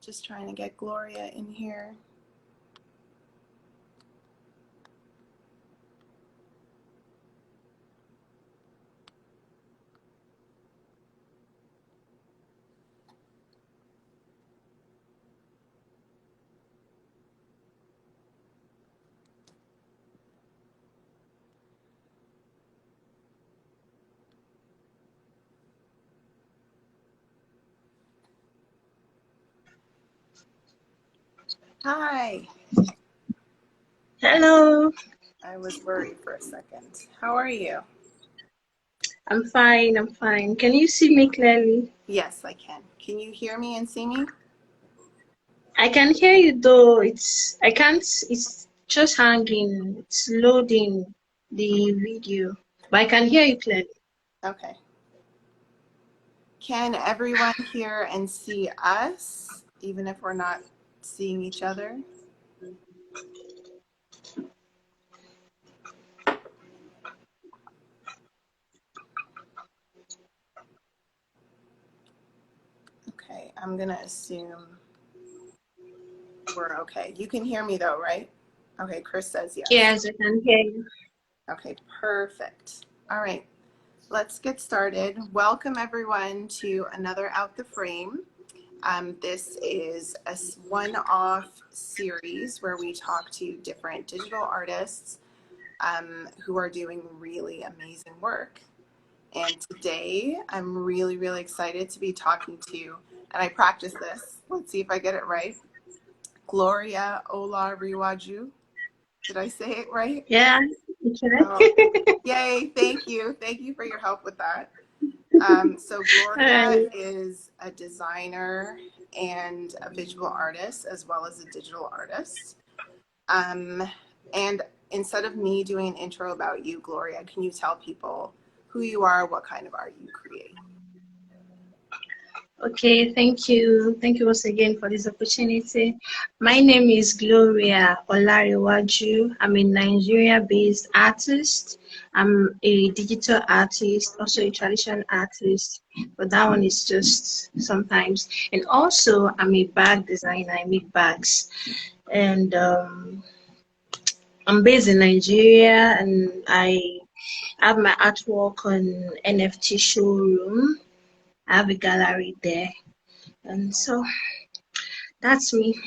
Just trying to get Gloria in here. Hi. Hello. I was worried for a second. How are you? I'm fine. I'm fine. Can you see me clearly? Yes, I can. Can you hear me and see me? I can hear you though. I can't. It's just hanging. It's loading the video, but I can hear you clearly. Okay. Can everyone hear and see us, even if we're not seeing each other? Okay, I'm gonna assume we're okay. You can hear me though, right? Okay, Chris says yes. Yes, I can hear you. Okay, perfect. All right, let's get started. Welcome everyone to another Out the Frame. This is a one-off series where we talk to different digital artists who are doing really amazing work. And today I'm really, really excited to be talking to, and I practiced this. Let's see if I get it right. Gloria Olariwaju. Did I say it right? Yeah. Oh, yay. Thank you. Thank you for your help with that. So Gloria is a designer and a visual artist, as well as a digital artist. And instead of me doing an intro about you, Gloria, can you tell people who you are, what kind of art you create? Okay, thank you. Thank you once again for this opportunity. My name is Gloria Olariwaju. I'm a Nigeria-based artist. I'm a digital artist, also a traditional artist, but that one is just sometimes. And also, I'm a bag designer. I make bags. And I'm based in Nigeria, and I have my artwork on NFT showroom. I have a gallery there. And so that's me.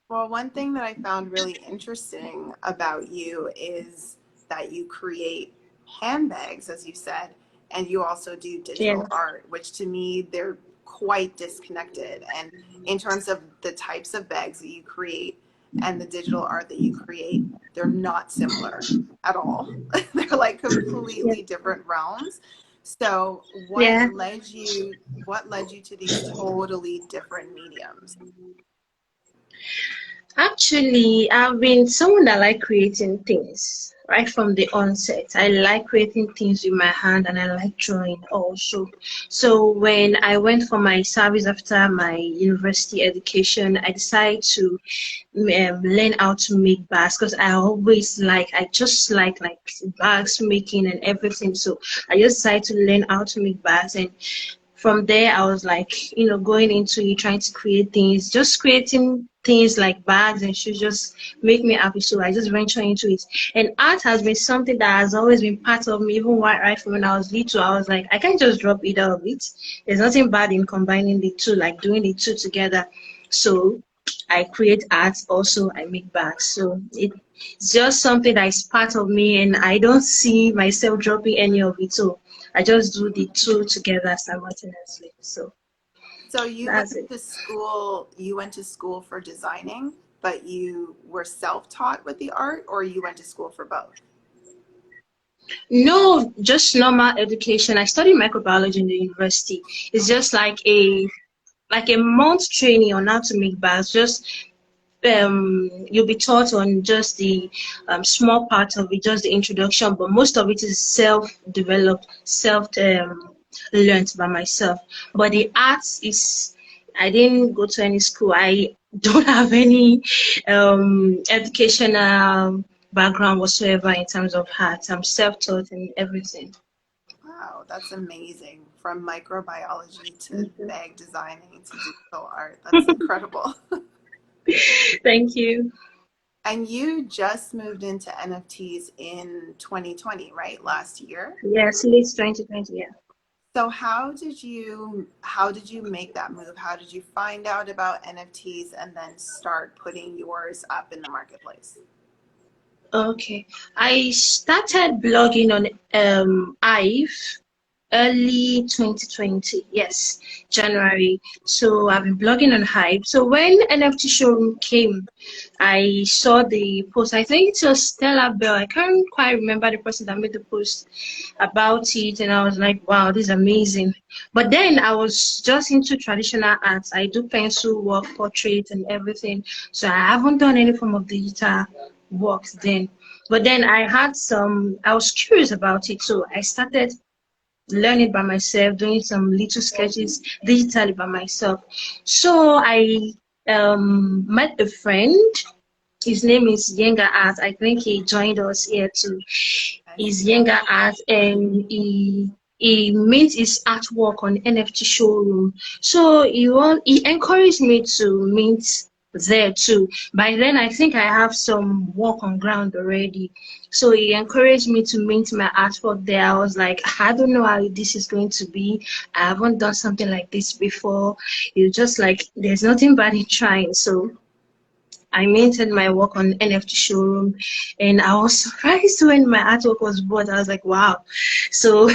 Well, one thing that I found really interesting about you is that you create handbags, as you said, and you also do Yeah. digital art, which to me, they're quite disconnected. And in terms of the types of bags that you create and the digital art that you create, they're not similar at all. They're like Yeah. completely different realms. So Yeah. what led you to these totally different mediums? Actually, I've been someone that like creating things right from the onset. I like creating things with my hand and I like drawing also. So when I went for my service after my university education, I decided to learn how to make bags because I just like bags making and everything. So I just decided to learn how to make bags, and from there I was like, going into it, trying to create things, just creating things like bags and shoes just make me happy. So I just venture into it. And art has been something that has always been part of me, even right from when I was little. I was like, I can't just drop either of it. There's nothing bad in combining the two, like doing the two together. So I create art, also I make bags. So it's just something that is part of me, and I don't see myself dropping any of it. So I just do the two together simultaneously. So So you that's went it. to school for designing, but you were self-taught with the art, or you went to school for both? No, just normal education. I studied microbiology in the university. It's just like a month training on how to make bags. Just you'll be taught on just the small part of it, just the introduction, but most of it is self-developed, learned by myself. But the arts is, I didn't go to any school. I don't have any educational background whatsoever in terms of art. I'm self-taught and everything. Wow, that's amazing. From microbiology to Thank you. bag designing to digital art. That's incredible. Thank you. And you just moved into NFTs in 2020, right? Last year. Yes, late 2020. Yeah. So how did you make that move? How did you find out about NFTs and then start putting yours up in the marketplace? Okay. I started blogging on Hive early 2020. Yes, January. So I've been blogging on Hive. So when NFT showroom came, I saw the post. I think it was Stella Bell. I can't quite remember the person that made the post about it, and I was like, wow, this is amazing. But then I was just into traditional arts. I do pencil work, portraits, and everything. So I haven't done any form of digital works then. But then I was curious about it, so I started learning by myself, doing some little sketches digitally by myself. So I met a friend. His name is Yenga Art. I think he joined us here too. Okay. He's Yenga Art, and he made his artwork on NFT showroom. So he encouraged me to mint there too. By then I think I have some work on ground already. So he encouraged me to mint my artwork there. I was like, I don't know how this is going to be. I haven't done something like this before. It's just like there's nothing bad in trying. So I minted my work on NFT showroom, and I was surprised when my artwork was bought. I was like, wow. So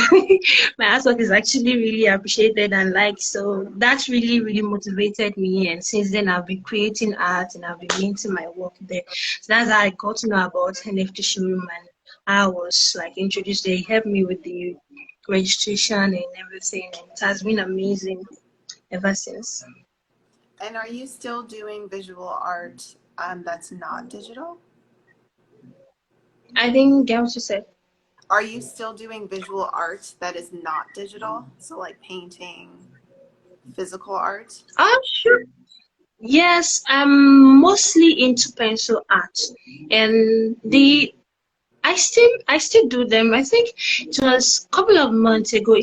my artwork is actually really appreciated and liked. So that really, really motivated me. And since then, I've been creating art and I've been minting my work there. So that's how I got to know about NFT showroom, and I was like introduced. They helped me with the registration and everything. And it has been amazing ever since. And are you still doing visual art that's not digital? I didn't get what you said. Are you still doing visual art that is not digital? So like painting, physical art? Oh, sure. Yes, I'm mostly into pencil art, and the I still do them. I think it was a couple of months ago.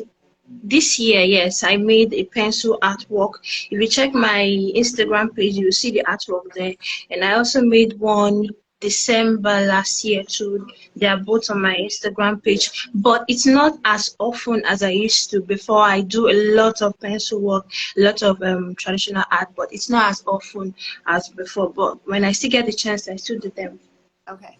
This year, yes, I made a pencil artwork. If you check my Instagram page, you'll see the artwork there. And I also made one December last year too. They are both on my Instagram page, but it's not as often as I used to before. I do a lot of pencil work, a lot of traditional art, but it's not as often as before. But when I still get the chance, I still do them. Okay.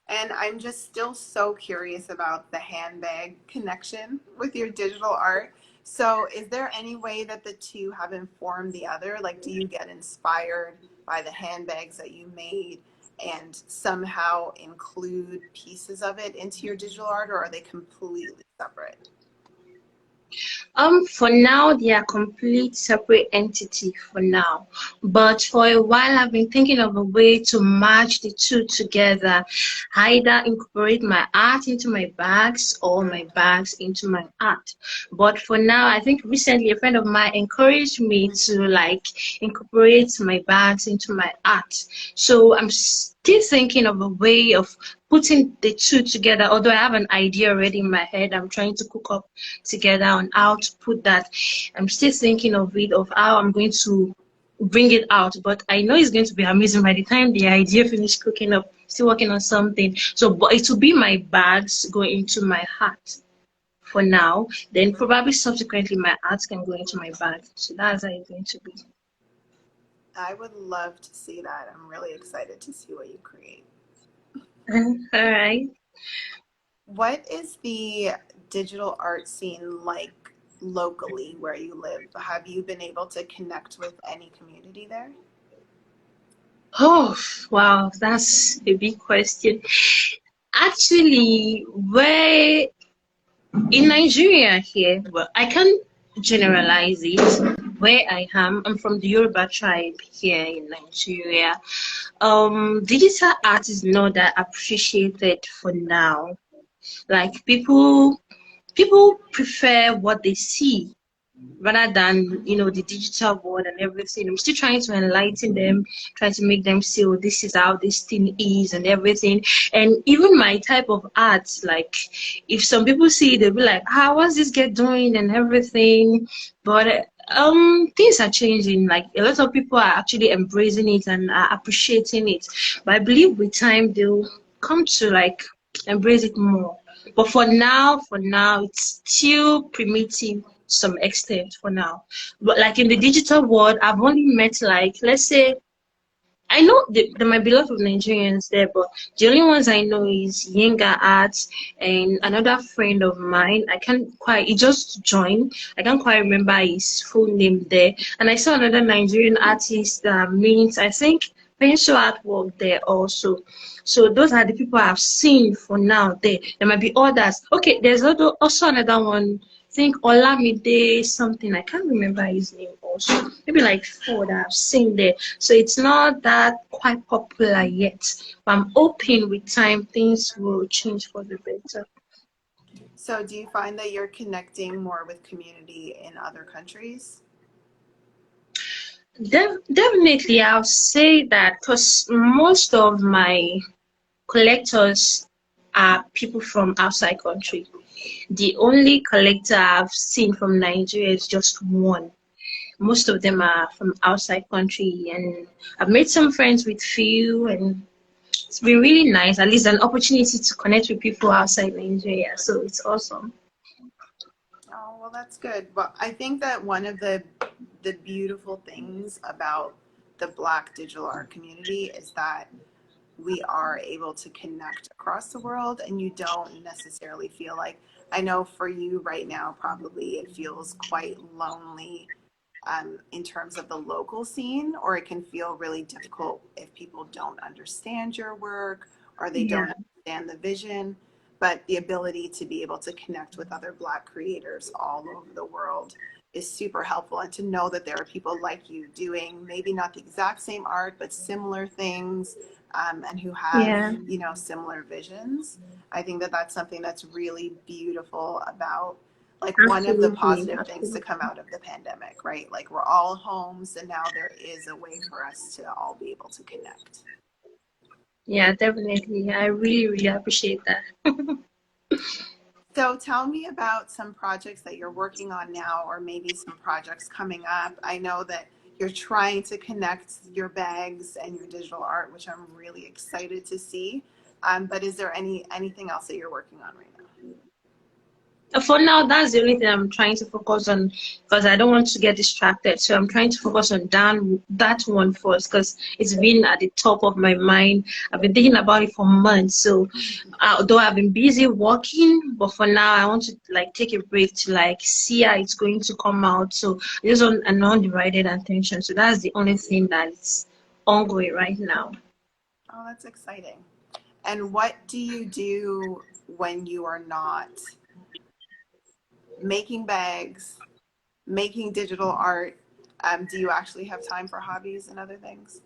And I'm just still so curious about the handbag connection with your digital art. So, is there any way that the two have informed the other? Like, do you get inspired by the handbags that you made and somehow include pieces of it into your digital art, or are they completely separate? For now, they are complete separate entity for now. But for a while, I've been thinking of a way to merge the two together, either incorporate my art into my bags or my bags into my art. But for now, I think recently a friend of mine encouraged me to like incorporate my bags into my art. So I'm still thinking of a way of putting the two together, although I have an idea already in my head. I'm trying to cook up together on how to put that. I'm still thinking of it, of how I'm going to bring it out, but I know it's going to be amazing by the time the idea finish cooking up. Still working on something. So, but it will be my bags going into my hat for now. Then probably subsequently my art can go into my bag. So that's how it's going to be. I would love to see that. I'm really excited to see what you create. All right. What is the digital art scene like locally where you live? Have you been able to connect with any community there? Oh, wow, that's a big question. Actually, where in Nigeria here, well, I can't generalize it. Where I am, I'm from the Yoruba tribe here in Nigeria. Digital art is not that appreciated for now. Like people prefer what they see rather than the digital world and everything. I'm still trying to enlighten them, trying to make them see, oh, this is how this thing is and everything. And even my type of art, like if some people see it, they'll be like, what's this girl doing and everything. But things are changing. Like a lot of people are actually embracing it and are appreciating it. But I believe with time they'll come to like embrace it more. But for now, it's still primitive to some extent for now. But like in the digital world, I've only met like, let's say, I know there might be a lot of Nigerians there, but the only ones I know is Yenga Arts and another friend of mine. I can't quite, he just joined. I can't quite remember his full name there. And I saw another Nigerian artist that means, I think, pencil artwork there also. So those are the people I've seen for now there. There might be others. Okay, there's also another one. I think Olamide something. I can't remember his name also. Maybe like four that I've seen there. So it's not that quite popular yet. But I'm hoping with time things will change for the better. So do you find that you're connecting more with community in other countries? Definitely, I'll say that because most of my collectors are people from outside country. The only collector I've seen from Nigeria is just one. Most of them are from outside country, and I've made some friends with few, and it's been really nice. At least an opportunity to connect with people outside Nigeria, so it's awesome. Oh, well, that's good. Well, I think that one of the beautiful things about the Black digital art community is that we are able to connect across the world, and you don't necessarily feel like, I know for you right now, probably it feels quite lonely in terms of the local scene, or it can feel really difficult if people don't understand your work or they Yeah, don't understand the vision. But the ability to be able to connect with other Black creators all over the world is super helpful. And to know that there are people like you doing maybe not the exact same art, but similar things, and who have, yeah, similar visions. I think that that's something that's really beautiful about, like, one of the absolutely, positive things to absolutely. come out of the pandemic, right? Like, we're all home, so now there is a way for us to all be able to connect. Yeah, definitely. I really, really appreciate that. So tell me about some projects that you're working on now, or maybe some projects coming up. I know that you're trying to connect your bags and your digital art, which I'm really excited to see. But is there anything else that you're working on right now? For now, that's the only thing I'm trying to focus on because I don't want to get distracted. So I'm trying to focus on that one first because it's been at the top of my mind. I've been thinking about it for months. So although I've been busy working, but for now I want to like take a break to like see how it's going to come out. So just on an undivided attention. So that's the only thing that's ongoing right now. Oh, that's exciting. And what do you do when you are not making bags, making digital art? Do you actually have time for hobbies and other things?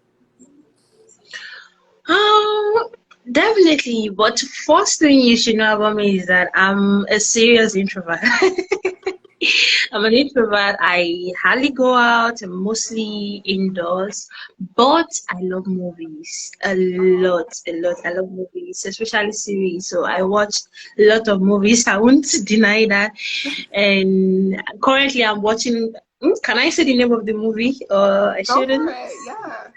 Um, Definitely. But first thing you should know about me is that I'm a serious introvert. I'm an introvert. I hardly go out. I'm mostly indoors. But I love movies a lot, a lot. I love movies, especially series. So I watch a lot of movies. I won't deny that. And currently, I'm watching. Can I say the name of the movie? Or I Go for shouldn't. it. Yeah.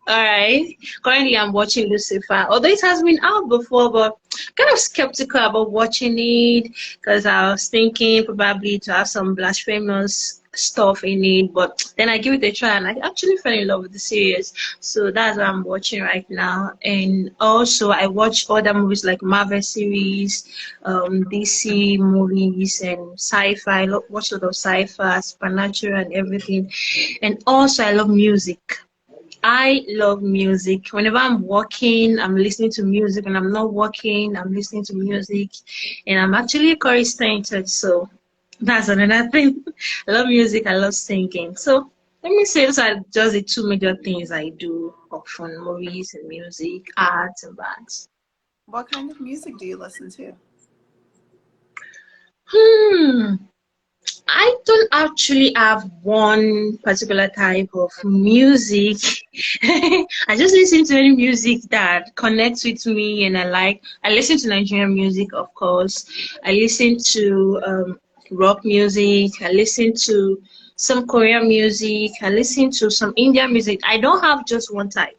All right. Currently, I'm watching Lucifer. Although it has been out before, but kind of skeptical about watching it because I was thinking probably to have some blasphemous stuff in it. But then I give it a try, and I actually fell in love with the series. So that's what I'm watching right now. And also, I watch other movies like Marvel series, DC movies, and sci-fi. Watch a lot of sci-fi, supernatural, and everything. And also, I love music. I love music. Whenever I'm working, I'm listening to music. When I'm not working, I'm listening to music. And I'm actually a chorus talented, so that's another thing. I love music, I love singing. So let me say those are just the two major things I do often: movies and music, arts and bands. What kind of music do you listen to? Hmm. I don't actually have one particular type of music. I just listen to any music that connects with me and I like. I listen to Nigerian music, of course. I listen to rock music. I listen to some Korean music. I listen to some Indian music. I don't have just one type.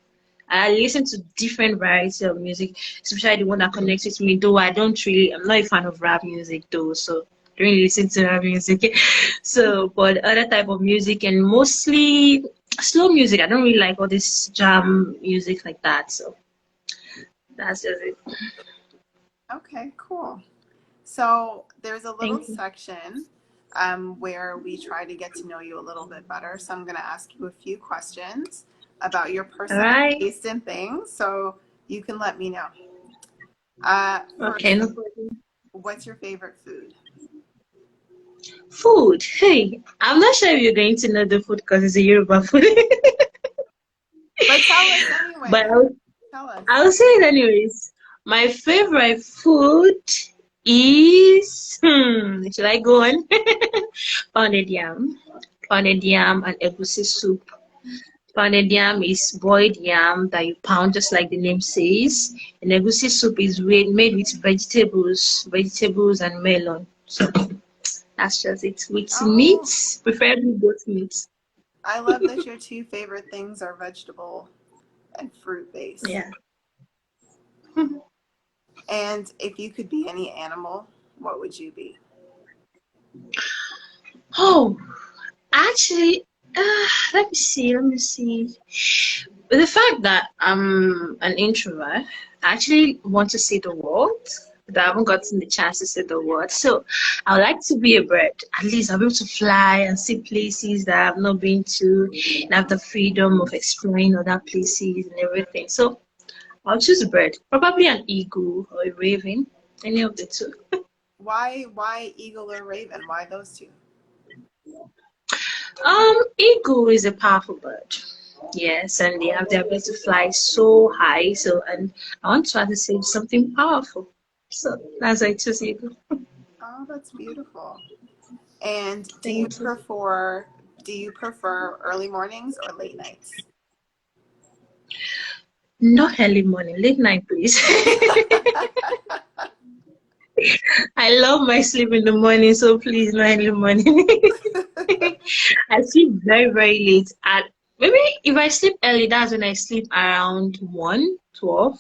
I listen to different variety of music, especially the one that connects with me. Though I'm not a fan of rap music though, so I don't really listen to rap music. So, but other type of music and mostly slow music. I don't really like all this jam music like that. So that's just it. Okay, cool. So there's a little Thank you. section where we try to get to know you a little bit better. So I'm going to ask you a few questions about your All personal right. taste in things, so you can let me know. Okay, First, no problem. what's your favorite food? Food. Hey, I'm not sure if you're going to know the food because it's a Yoruba food, But tell us but anyway. Tell us. I'll say it anyways. My favorite food is should I go on? Pounded yam. Pounded yam and egusi soup. Pounded yam is boiled yam that you pound just like the name says. And egusi soup is made with vegetables and melon. So that's just it. With meat, Oh, preferably goat meat. I love that your two favorite things are vegetable and fruit based. Yeah. And if you could be any animal, what would you be? Oh, actually, let me see. Let me see. With the fact that I'm an introvert, I actually want to see the world, but I haven't gotten the chance to see the world. So I would like to be a bird. At least I'll be able to fly and see places that I've not been to and have the freedom of exploring other places and everything. So I'll choose a bird, probably an eagle or a raven, any of the two. Why eagle or raven? Why those two? Eagle is a powerful bird. Yes, and they have the ability to fly so high. So, and I want to try to say something powerful. So that's why I choose eagle. Oh, that's beautiful. And Thank you. do you prefer early mornings or late nights? Not early morning, late night, please. I love my sleep in the morning, so please, not early morning. I sleep very, very late. At maybe if I sleep early, that's when I sleep around 1, 12.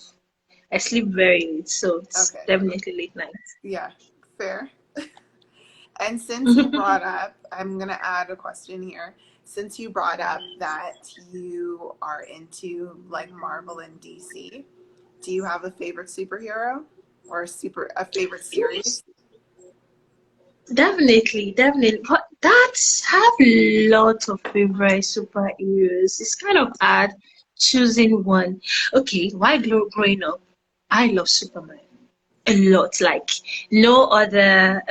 I sleep very late, so it's Okay. definitely late night. Yeah, fair. And since you brought up, I'm going to add a question here. Since you brought up that you are into like Marvel and DC, do you have a favorite superhero or a favorite series? Definitely, definitely. But that's have lots of favorite superheroes. It's kind of hard choosing one. Okay, why growing up, I love Superman a lot. Like no other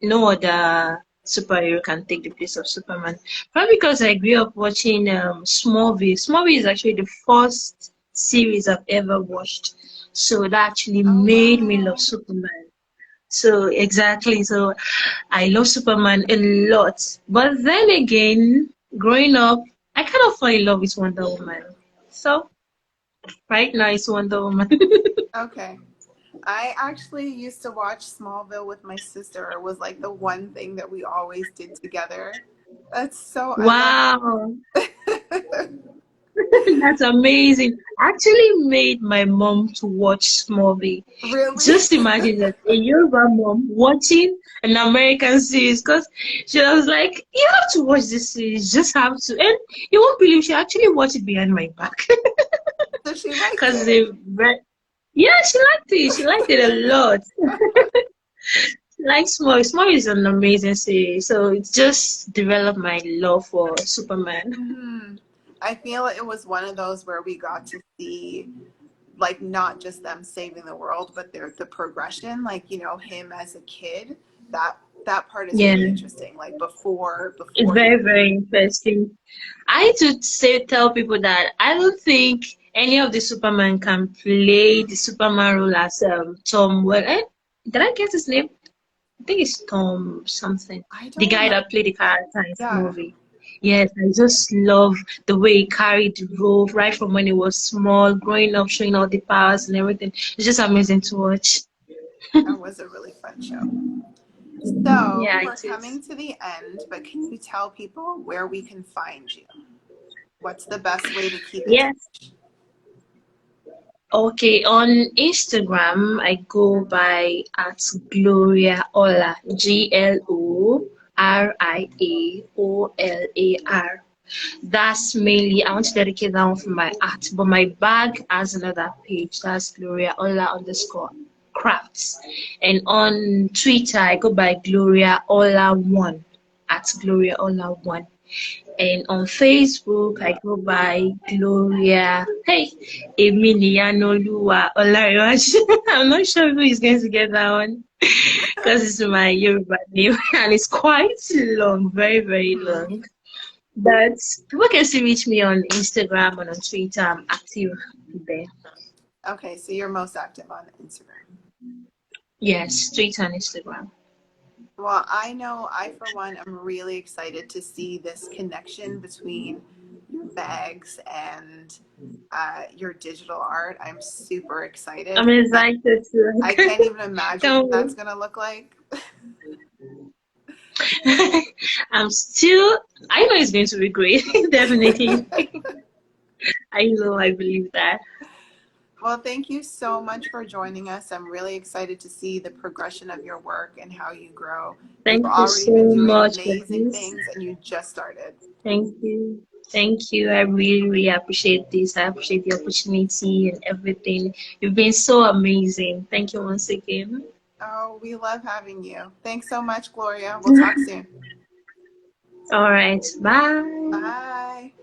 no other superhero can take the place of Superman. Probably because I grew up watching Smallville. Smallville is actually the first series I've ever watched. So that actually Oh, made me love wow. Superman. So exactly. So I love Superman a lot. But then again, growing up, I kind of fell in love with Wonder Woman. So right now it's Wonder Woman. Okay. I actually used to watch Smallville with my sister. It was like the one thing that we always did together. I love Wow. That's amazing. Actually made my mom to watch Smallville. really. Just imagine that a Yoruba mom watching an American series because she was like, you have to watch this series, just have to. And you won't believe she actually watched it behind my back. So she liked Because it. they yeah, she liked it. She liked it a lot. She likes Small. Small is an amazing series. So it just developed my love for Superman. Hmm. I feel it was one of those where we got to see like not just them saving the world, but the progression, like, him as a kid. That that part is Yeah. really interesting. Like It's before he very, very interesting. I to say tell people that I don't think any of the Superman can play the Superman role as Tom. Well, did I get his name? I think it's Tom something. I The don't guy remember. that played the character in the Yeah, movie. Yes, I just love the way he carried the role right from when he was small, growing up, showing all the powers and everything. It's just amazing to watch. that was a really fun show. So Yeah, we're it is. coming to the end, but can you tell people where we can find you? What's the best way to keep in Yes. touch? Okay, on Instagram, I go by at Gloria Ola, GLORIAOLAR. That's mainly, I want to dedicate that one for my art, but my bag has another page. That's Gloria Ola underscore crafts. And on Twitter, I go by Gloria Ola one at Gloria Ola one. And on Facebook, I go by Gloria. Hey, Emilianoluwa Olariwash. I'm not sure who is going to get that one because it's my Yoruba name and it's quite long, very, very Hmm. long. But people can still reach me on Instagram and on Twitter. I'm active there. Okay, so you're most active on Instagram. Yes, Twitter and Instagram. Well, I know I, for one, am really excited to see this connection between your bags and your digital art. I'm super excited. I'm excited I to can't even imagine what that's come. going to look like. I'm still, I know it's going to be great. Definitely. I know, I believe that. Well, thank you so much for joining us. I'm really excited to see the progression of your work and how you grow. You've Thank you already so been doing much, amazing guys. things and you just started. Thank you. Thank you. I really, really appreciate this. I appreciate the opportunity and everything. You've been so amazing. Thank you once again. Oh, we love having you. Thanks so much, Gloria. We'll talk soon. All right. Bye. Bye.